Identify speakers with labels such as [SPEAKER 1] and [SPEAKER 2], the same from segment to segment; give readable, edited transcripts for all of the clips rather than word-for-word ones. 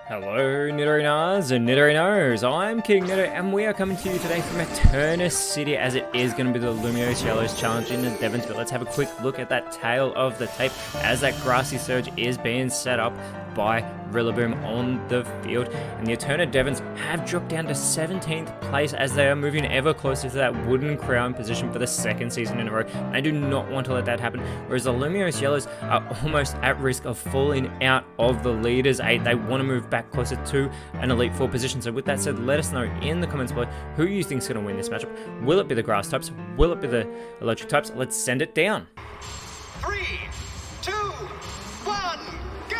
[SPEAKER 1] Hello Nidorinas and Nidorinos, I'm KingNido and we are coming to you today from Eternus City as it is going to be the Lumiose Yellows challenge in the Devons, but let's have a quick look at that tail of the tape as that Grassy Surge is being set up by Rillaboom on the field, and the Eterna Devons have dropped down to 17th place as they are moving ever closer to that wooden crown position for the second season in a row. And I do not want to let that happen, whereas the Lumiose Yellows are almost at risk of falling out of the Leaders 8. They want to move back closer to an Elite 4 position. So with that said, let us know in the comments below who you think is going to win this matchup. Will it be the Grass types? Will it be the Electric types? Let's send it down.
[SPEAKER 2] 3, 2, 1, go!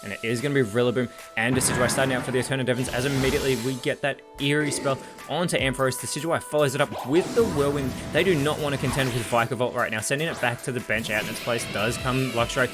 [SPEAKER 1] And it is going to be Rillaboom and Decidueye starting out for the Eterna Devons as immediately we get that eerie spell onto Ampharos. Decidueye follows it up with the Whirlwind. They do not want to contend with Vikavolt right now. Sending it back to the bench out in its place does come Luxray,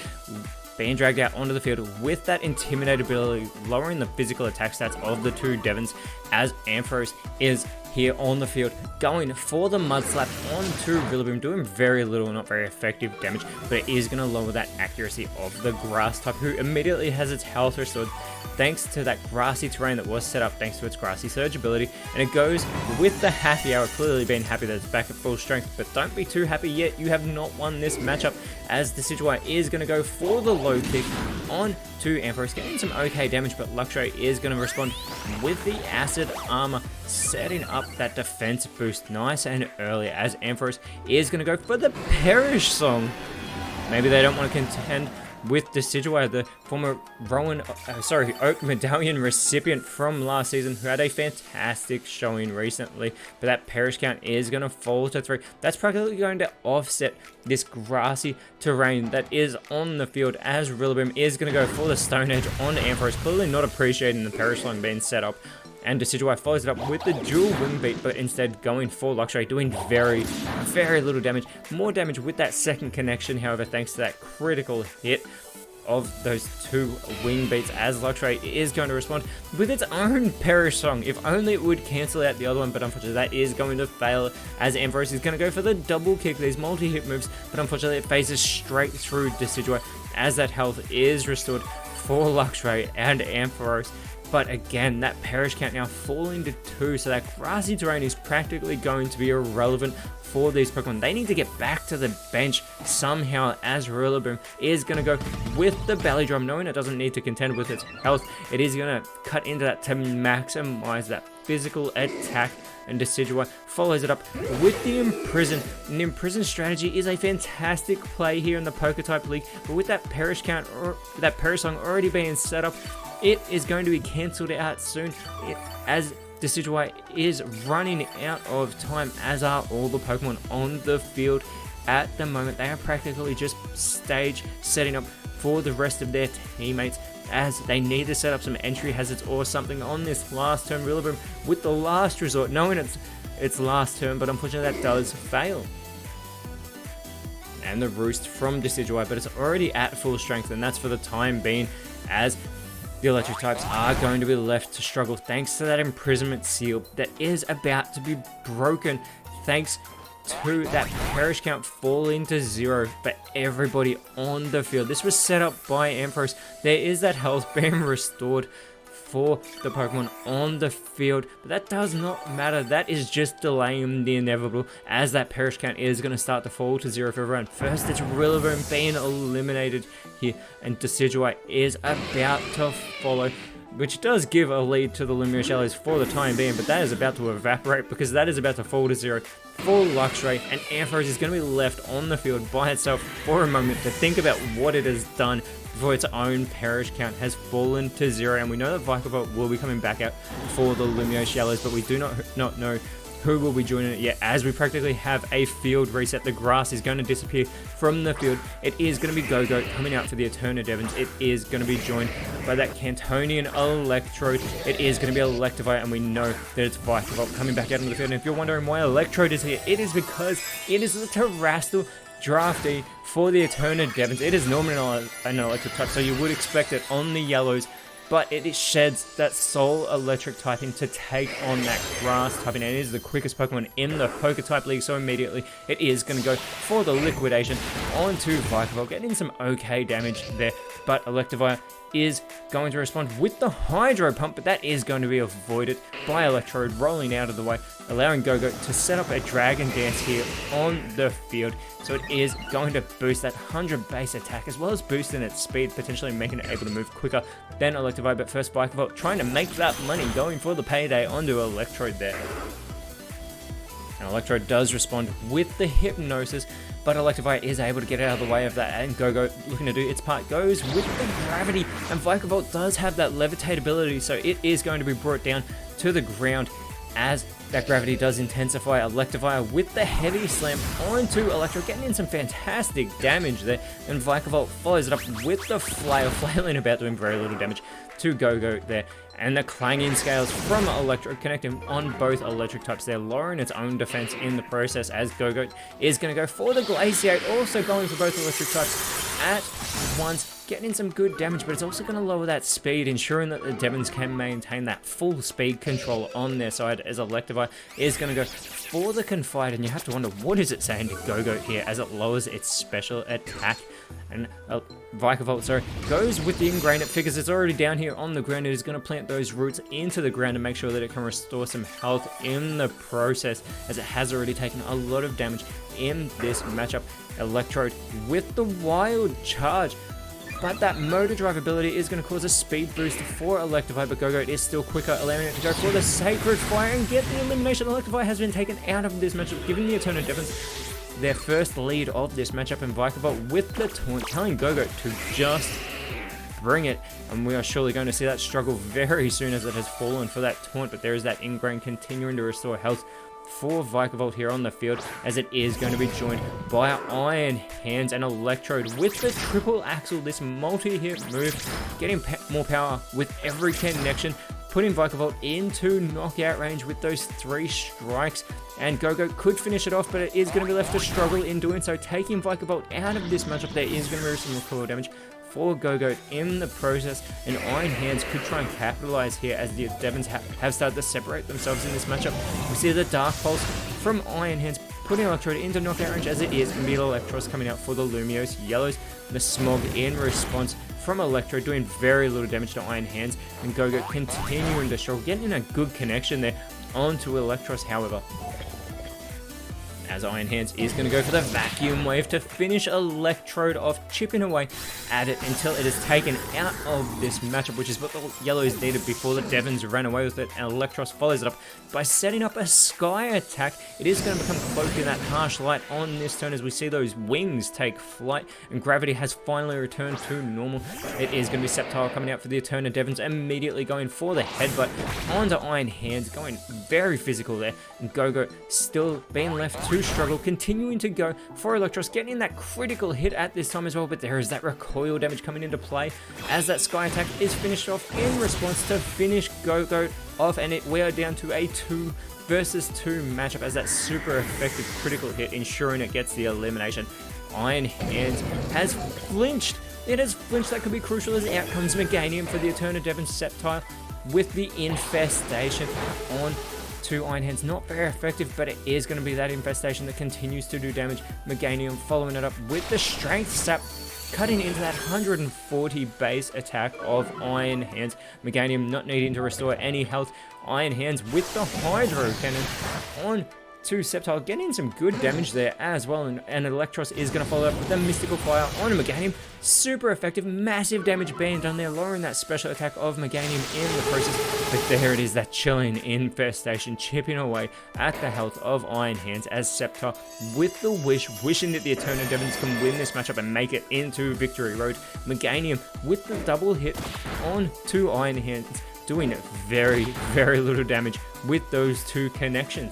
[SPEAKER 1] being dragged out onto the field with that Intimidate ability, lowering the physical attack stats of the two Devons as Ampharos is here on the field, going for the Mud Slap onto Rillaboom, doing very little, not very effective damage, but it is going to lower that accuracy of the Grass type, who immediately has its health restored thanks to that grassy terrain that was set up thanks to its Grassy Surge ability, and it goes with the Happy Hour, clearly being happy that it's back at full strength, but don't be too happy yet, you have not won this matchup as the Decidueye is going to go for the low kick on to Ampharos, getting some okay damage, but Luxray is going to respond with the Acid Armor, setting up that defense boost nice and early as Ampharos is going to go for the Perish Song. Maybe they don't want to contend with Decidueye, the former Oak Medallion recipient from last season, who had a fantastic showing recently, but that Perish count is going to fall to 3. That's practically going to offset this grassy terrain that is on the field as Rillaboom is going to go for the Stone Edge on Ampharos, clearly not appreciating the Perish Song being set up. And Decidueye follows it up with the dual Wing Beat, but instead going for Luxray, doing very, very little damage. More damage with that second connection, however, thanks to that critical hit of those two Wing Beats as Luxray is going to respond with its own Perish Song. If only it would cancel out the other one, but unfortunately that is going to fail as Ampharos is going to go for the double kick, these multi-hit moves, but unfortunately it phases straight through Decidueye as that health is restored for Luxray and Ampharos. But again, that Perish count now falling to 2, so that grassy terrain is practically going to be irrelevant for these Pokemon. They need to get back to the bench somehow as Rillaboom is going to go with the Belly Drum, knowing it doesn't need to contend with its health. It is going to cut into that to maximize that physical attack, and Decidueye follows it up with the Imprison. And the Imprison strategy is a fantastic play here in the PokeType League, but with that Perish count, or that Perish Song already being set up, it is going to be cancelled out soon as Decidueye is running out of time, as are all the Pokemon on the field at the moment. They are practically just stage setting up for the rest of their teammates as they need to set up some entry hazards or something on this last turn. Rillaboom with the last resort, knowing it's last turn, but unfortunately that does fail. And the Roost from Decidueye, but it's already at full strength, and that's for the time being, as the Electric types are going to be left to struggle thanks to that Imprisonment Seal that is about to be broken thanks to that Perish count falling to 0 for everybody on the field. This was set up by Ampharos. There is that health being restored for the Pokemon on the field, but that does not matter. That is just delaying the inevitable as that Perish count is going to start to fall to 0 for everyone. First, it's Rillaboom being eliminated here, and Decidueye is about to follow, which does give a lead to the Lumiose Yellows for the time being, but that is about to evaporate because that is about to fall to 0 for Luxray, and Ampharos is going to be left on the field by itself for a moment to think about what it has done before its own Perish count has fallen to 0. And we know that Vikavolt will be coming back out for the Lumiose Yellows, but we do not know who will be joining it yet, as we practically have a field reset. The grass is going to disappear from the field. It is going to be Go-Go coming out for the Eterna Devons. It is going to be joined by that Cantonian Electrode. It is going to be Electivire, and we know that it's Vikavolt coming back out into the field. And if you're wondering why Electrode is here, it is because it is the Terrestrial draftee for the Eterna Devons. It is normally an electric type, so you would expect it on the yellows, but it sheds that Soul Electric typing to take on that Grass typing, and it is the quickest Pokemon in the PokeType League, so immediately it is going to go for the Liquidation onto Vikavolt, getting some okay damage there, but Electivire is going to respond with the Hydro Pump, but that is going to be avoided by Electrode rolling out of the way, allowing Go-Go to set up a Dragon Dance here on the field. So it is going to boost that 100 base attack, as well as boosting its speed, potentially making it able to move quicker than Electivire. But first, Bike Volt trying to make that money, going for the payday onto Electrode there. And Electrode does respond with the Hypnosis, but Electivire is able to get out of the way of that, and Go-Go, looking to do its part, goes with the Gravity, and Vikavolt does have that Levitate ability, so it is going to be brought down to the ground as that Gravity does intensify. Electivire with the Heavy Slam onto Electro, getting in some fantastic damage there, and Vikavolt follows it up with the Flail, flailing about, doing very little damage to Go-Go there. And the clanging scales from Electro connecting on both electric types there, lowering its own defense in the process, as Go-Go is going to go for the Glaciate, also going for both electric types at once, getting in some good damage, but it's also going to lower that speed, ensuring that the Devons can maintain that full speed control on their side, as Electivire is going to go for the Confide, and you have to wonder, what is it saying to Go-Go here as it lowers its special attack? And Vikavolt, goes with the Ingrain. It figures it's already down here on the ground. It is going to plant those roots into the ground and make sure that it can restore some health in the process, as it has already taken a lot of damage in this matchup. Electrode with the Wild Charge, but that Motor Drive ability is going to cause a speed boost for Electivire, but Go-Go is still quicker, allowing it to go for the Sacred Fire and get the elimination. Electivire has been taken out of this matchup, giving the Eternal Devons their first lead of this matchup, and Vikavolt with the Taunt, telling Go-Go to just bring it, and we are surely going to see that struggle very soon as it has fallen for that Taunt, but there is that Ingrain continuing to restore health for Vikavolt here on the field, as it is going to be joined by Iron Hands and Electrode with the Triple Axle, this multi-hit move, getting more power with every connection, putting Vikavolt into knockout range with those 3 strikes, and Go-Go could finish it off, but it is going to be left to struggle in doing so, taking Vikavolt out of this matchup. There is going to be some recoil damage for Go-Go in the process, and Iron Hands could try and capitalize here, as the Devons have started to separate themselves in this matchup. We see the Dark Pulse from Iron Hands, putting Electrode into knockout range, as it is going to be Electros coming out for the Lumiose Yellows. The Smog in response from Electro, doing very little damage to Iron Hands, and Go-Go continuing to struggle, getting in a good connection there onto Electros, however, as Iron Hands is going to go for the Vacuum Wave to finish Electrode off, chipping away at it until it is taken out of this matchup, which is what the Yellows needed before the Devons ran away with it, and Electros follows it up by setting up a Sky Attack. It is going to become cloaked in that harsh light on this turn, as we see those wings take flight, and Gravity has finally returned to normal. It is going to be Sceptile coming out for the Eterna Devons, immediately going for the Headbutt onto Iron Hands, going very physical there, and Go-Go still being left to struggle, continuing to go for Electros, getting in that critical hit at this time as well, but there is that recoil damage coming into play as that Sky Attack is finished off in response to finish Go-Go off, and we are down to a 2 versus 2 matchup, as that super effective critical hit ensuring it gets the elimination. Iron Hands has flinched. It has flinched. That could be crucial, as out comes Meganium for the Eterna Devon Sceptile with the Infestation on to Iron Hands. Not very effective, but it is going to be that Infestation that continues to do damage. Meganium following it up with the Strength Sap, cutting into that 140 base attack of Iron Hands. Meganium not needing to restore any health. Iron Hands with the Hydro Cannon on to Sceptile, getting some good damage there as well, and Electros is going to follow up with the Mystical Fire on Meganium. Super effective, massive damage being done there, lowering that special attack of Meganium in the process, but there it is, that chilling Infestation chipping away at the health of Iron Hands, as Sceptile with the Wish, wishing that the Eternal Devons can win this matchup and make it into Victory Road. Meganium with the double hit on to Iron Hands, doing very, very little damage with those 2 connections.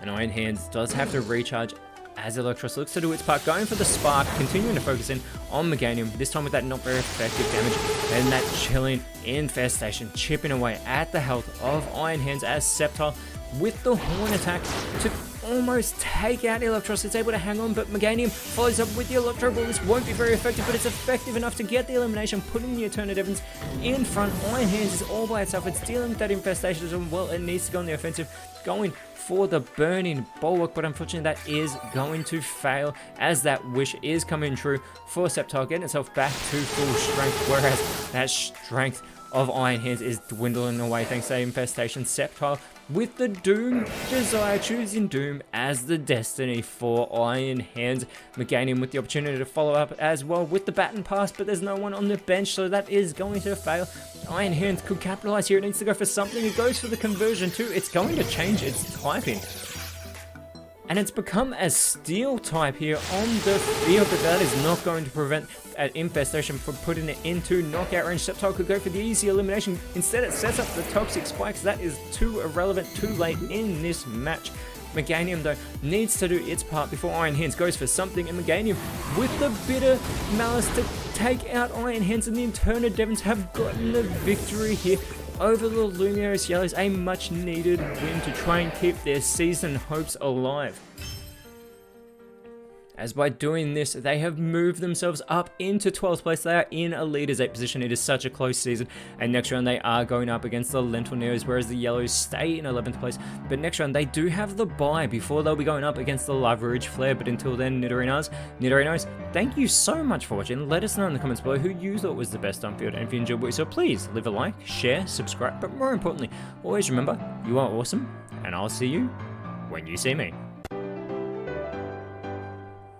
[SPEAKER 1] And Iron Hands does have to recharge as Electros looks to do its part, going for the Spark, continuing to focus in on Meganium, this time with that not very effective damage, and that chilling Infestation chipping away at the health of Iron Hands, as Sceptile with the Horn attack to almost take out Electros. It's able to hang on, but Meganium follows up with the Electro Ball. This won't be very effective, but it's effective enough to get the elimination, putting the Eternal Devons in front. Iron Hands is all by itself. It's dealing with that infestation as well. It needs to go on the offensive, going for the burning bulwark, but unfortunately that is going to fail, as that wish is coming true for Sceptile, getting itself back to full strength, whereas that strength of Iron Hands is dwindling away thanks to that infestation. Sceptile with the Doom Desire, choosing Doom as the destiny for Iron Hands. Meganium with the opportunity to follow up as well with the Baton Pass, but there's no one on the bench, so that is going to fail. Iron Hands could capitalize here. It needs to go for something. It goes for the conversion too. It's going to change its typing, and it's become a Steel type here on the field, but that is not going to prevent an infestation from putting it into knockout range. Sceptile could go for the easy elimination. Instead, it sets up the Toxic Spikes. That is too irrelevant, too late in this match. Meganium, though, needs to do its part before Iron Hands goes for something, and Meganium with the Bitter Malice to take out Iron Hands, and the Eternal Devons have gotten the victory here over the Lumiose Yellows. A much needed win to try and keep their season hopes alive, as by doing this, they have moved themselves up into 12th place. They are in a Leaders 8 position. It is such a close season, and next round they are going up against the Lentil Neos, whereas the Yellows stay in 11th place. But next round they do have the bye before they'll be going up against the Lava Ridge Flare. But until then, Nidorinos, thank you so much for watching. Let us know in the comments below who you thought was the best on field, and if you enjoyed what you saw, please leave a like, share, subscribe, but more importantly, always remember, you are awesome, and I'll see you when you see me.